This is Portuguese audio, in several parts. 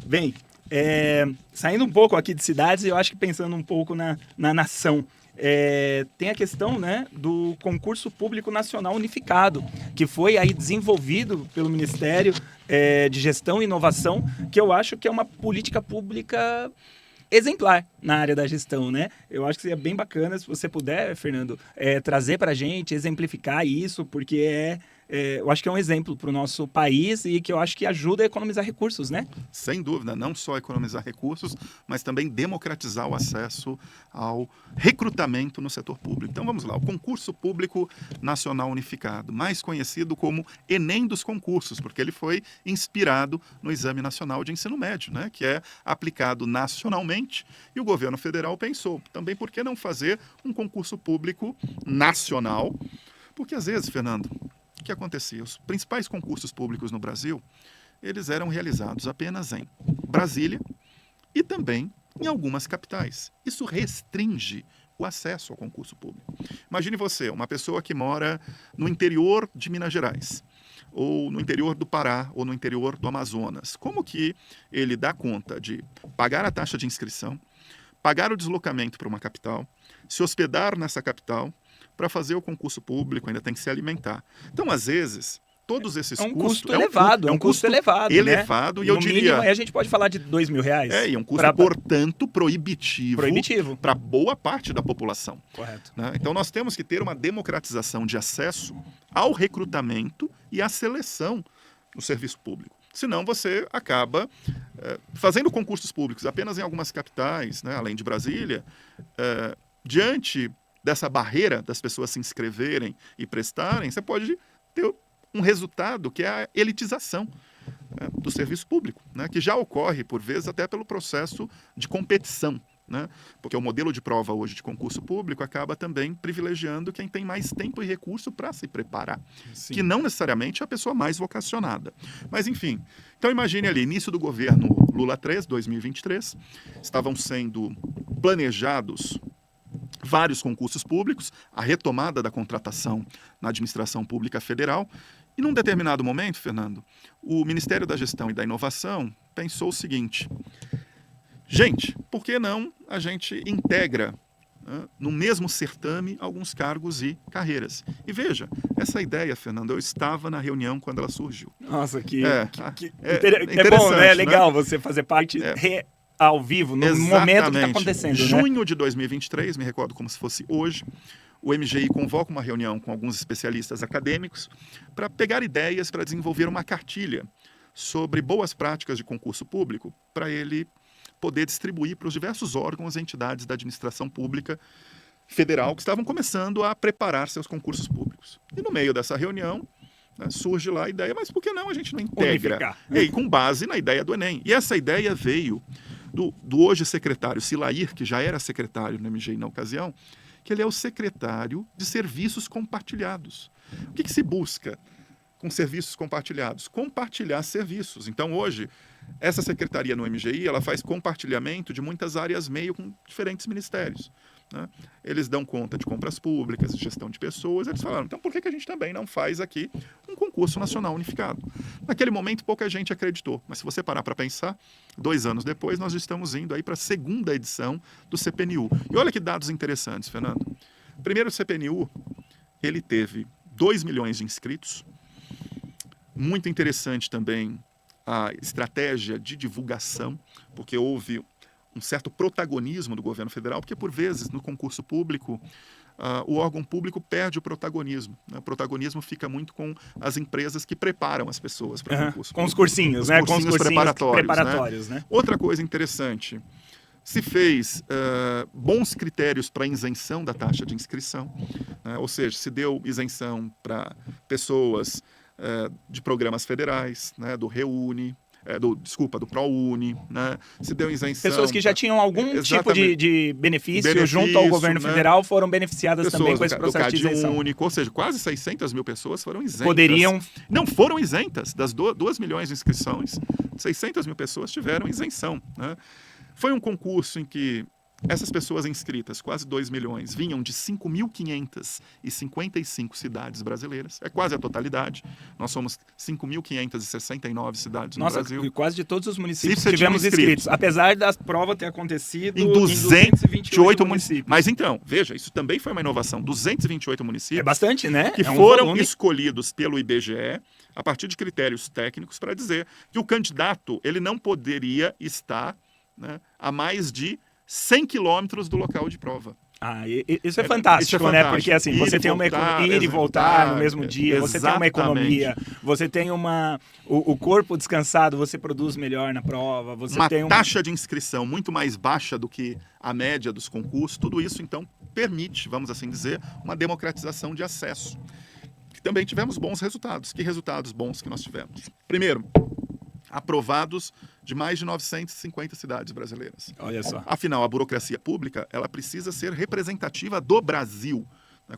Bem, saindo um pouco aqui de cidades, eu acho que pensando um pouco na nação, tem a questão, né, do concurso público nacional unificado, que foi aí desenvolvido pelo Ministério de Gestão e Inovação, que eu acho que é uma política pública exemplar na área da gestão, né? Eu acho que seria bem bacana se você puder, Fernando, trazer para a gente, exemplificar isso, porque eu acho que é um exemplo para o nosso país e que eu acho que ajuda a economizar recursos, né? Sem dúvida, não só economizar recursos, mas também democratizar o acesso ao recrutamento no setor público. Então vamos lá, o Concurso Público Nacional Unificado, mais conhecido como Enem dos concursos, porque ele foi inspirado no Exame Nacional de Ensino Médio, né, que é aplicado nacionalmente, e o governo federal pensou, também por que não fazer um concurso público nacional? Porque às vezes, Fernando, o que acontecia? Os principais concursos públicos no Brasil, eles eram realizados apenas em Brasília e também em algumas capitais. Isso restringe o acesso ao concurso público. Imagine você, uma pessoa que mora no interior de Minas Gerais, ou no interior do Pará, ou no interior do Amazonas. Como que ele dá conta de pagar a taxa de inscrição, pagar o deslocamento para uma capital, se hospedar nessa capital, para fazer o concurso público, ainda tem que se alimentar. Então, às vezes, todos esses custos... Custo elevado, é um custo elevado, né? Elevado, e eu diria... No mínimo, aí a gente pode falar de R$2.000. E um custo, portanto, proibitivo para boa parte da população. Correto. Né? Então, nós temos que ter uma democratização de acesso ao recrutamento e à seleção no serviço público. Senão, você acaba fazendo concursos públicos apenas em algumas capitais, né, além de Brasília, diante dessa barreira das pessoas se inscreverem e prestarem, você pode ter um resultado que é a elitização, né, do serviço público, né, que já ocorre, por vezes, até pelo processo de competição, né, porque o modelo de prova hoje de concurso público acaba também privilegiando quem tem mais tempo e recurso para se preparar, Sim. que não necessariamente é a pessoa mais vocacionada. Mas, enfim, então imagine ali, início do governo Lula 3, 2023, estavam sendo planejados vários concursos públicos, a retomada da contratação na administração pública federal, e num determinado momento, Fernando, o Ministério da Gestão e da Inovação pensou o seguinte: gente, por que não a gente integra, né, no mesmo certame alguns cargos e carreiras? E veja, essa ideia, Fernando, eu estava na reunião quando ela surgiu. Nossa, é bom, né? É legal, né? você fazer parte ao vivo, no momento que está acontecendo. Junho de 2023, me recordo como se fosse hoje, o MGI convoca uma reunião com alguns especialistas acadêmicos para pegar ideias para desenvolver uma cartilha sobre boas práticas de concurso público, para ele poder distribuir para os diversos órgãos e entidades da administração pública federal que estavam começando a preparar seus concursos públicos. E no meio dessa reunião, né, surge lá a ideia, mas por que não a gente não integra? E com base na ideia do Enem. E essa ideia veio do hoje secretário Silair, que já era secretário no MGI na ocasião, que ele é o secretário de serviços compartilhados. O que se busca com serviços compartilhados? Compartilhar serviços. Então, hoje, essa secretaria no MGI, ela faz compartilhamento de muitas áreas meio com diferentes ministérios, né? Eles dão conta de compras públicas, de gestão de pessoas. Eles falaram, então por que a gente também não faz aqui um concurso nacional unificado? Naquele momento, pouca gente acreditou. Mas se você parar para pensar, 2 anos depois, nós estamos indo aí para a 2ª edição do CPNU. E olha que dados interessantes, Fernando. Primeiro, o CPNU, ele teve 2 milhões de inscritos. Muito interessante também a estratégia de divulgação, porque houve um certo protagonismo do governo federal, porque, por vezes, no concurso público, o órgão público perde o protagonismo, né? O protagonismo fica muito com as empresas que preparam as pessoas para o concurso. Com os cursinhos, né? Com os cursinhos preparatórios, né? Outra coisa interessante, se fez bons critérios para isenção da taxa de inscrição, né? Ou seja, se deu isenção para pessoas de programas federais, né? Do REUNI, do ProUni, né? Se deu isenção... Pessoas que já tinham algum tipo de benefício junto ao governo federal, né, foram beneficiadas também com esse processo de isenção. Único, ou seja, quase 600 mil pessoas foram isentas. Poderiam... Não foram isentas. Das 2 milhões de inscrições, 600 mil pessoas tiveram isenção, né? Foi um concurso em que Essas pessoas inscritas, quase 2 milhões, vinham de 5.555 cidades brasileiras. É quase a totalidade. Nós somos 5.569 cidades no Brasil. Nossa, quase de todos os municípios Você tivemos tinha inscritos. inscritos. Apesar da prova ter acontecido Em 228 municípios. Mas então, veja, isso também foi uma inovação. 228 municípios. É bastante, né? Que É um foram volume. escolhidos pelo IBGE a partir de critérios técnicos para dizer que o candidato ele não poderia estar, né, a mais de 100 quilômetros do local de prova. Isso é fantástico, isso é né? fantástico. Porque assim, você tem uma ir e voltar no mesmo dia, você tem uma economia, você tem o corpo descansado, você produz melhor na prova, você uma tem taxa de inscrição muito mais baixa do que a média dos concursos. Tudo isso, então, permite, vamos assim dizer, uma democratização de acesso. Também tivemos bons resultados. Que resultados bons que nós tivemos? Primeiro, aprovados de mais de 950 cidades brasileiras. Olha só. Afinal, a burocracia pública ela precisa ser representativa do Brasil.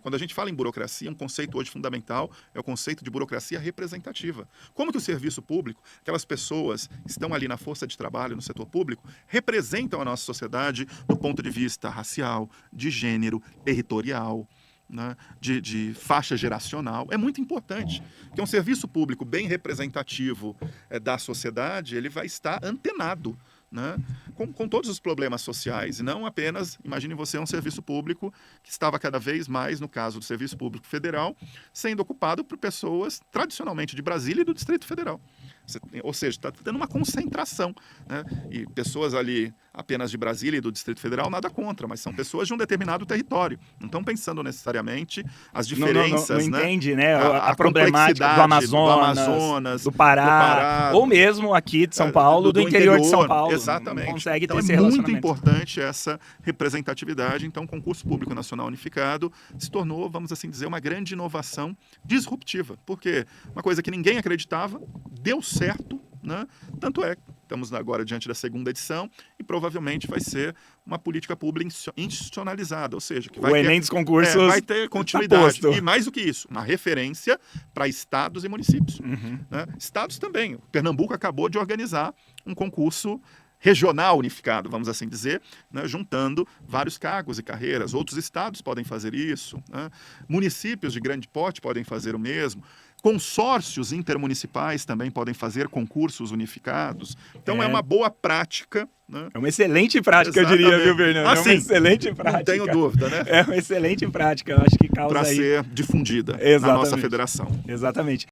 Quando a gente fala em burocracia, um conceito hoje fundamental é o conceito de burocracia representativa. Como que o serviço público, aquelas pessoas que estão ali na força de trabalho, no setor público, representam a nossa sociedade do ponto de vista racial, de gênero, territorial, né, de faixa geracional. É muito importante que um serviço público bem representativo da sociedade, ele vai estar antenado, né, com todos os problemas sociais, e não apenas, imagine você, um serviço público que estava cada vez mais, no caso do Serviço Público Federal, sendo ocupado por pessoas tradicionalmente de Brasília e do Distrito Federal. Ou seja, está tendo uma concentração, né? E pessoas ali apenas de Brasília e do Distrito Federal, nada contra, mas são pessoas de um determinado território. Não estão pensando necessariamente as diferenças, não né? entende, né? A problemática do Amazonas, do Pará, ou mesmo aqui de São Paulo, do interior de São Paulo. Exatamente. Não consegue então ter esse é muito relacionamento. importante essa representatividade. Então, o Concurso Público Nacional Unificado se tornou, vamos assim dizer, uma grande inovação disruptiva. Porque uma coisa que ninguém acreditava, deu certo, né? Tanto é, estamos agora diante da segunda edição e provavelmente vai ser uma política pública institucionalizada, ou seja, que vai o Enem dos concursos vai ter continuidade. Tá e mais do que isso, uma referência para estados e municípios. Uhum. Né? Estados também. Pernambuco acabou de organizar um concurso regional unificado, vamos assim dizer, né, juntando vários cargos e carreiras. Outros estados podem fazer isso, né? Municípios de grande porte podem fazer o mesmo. Consórcios intermunicipais também podem fazer concursos unificados. Então, é uma boa prática. Né? É uma excelente prática, eu diria, viu, Fernando? É uma excelente prática. Não tenho dúvida, né? É uma excelente prática, eu acho que causa para aí... ser difundida Exatamente. na nossa federação. Exatamente.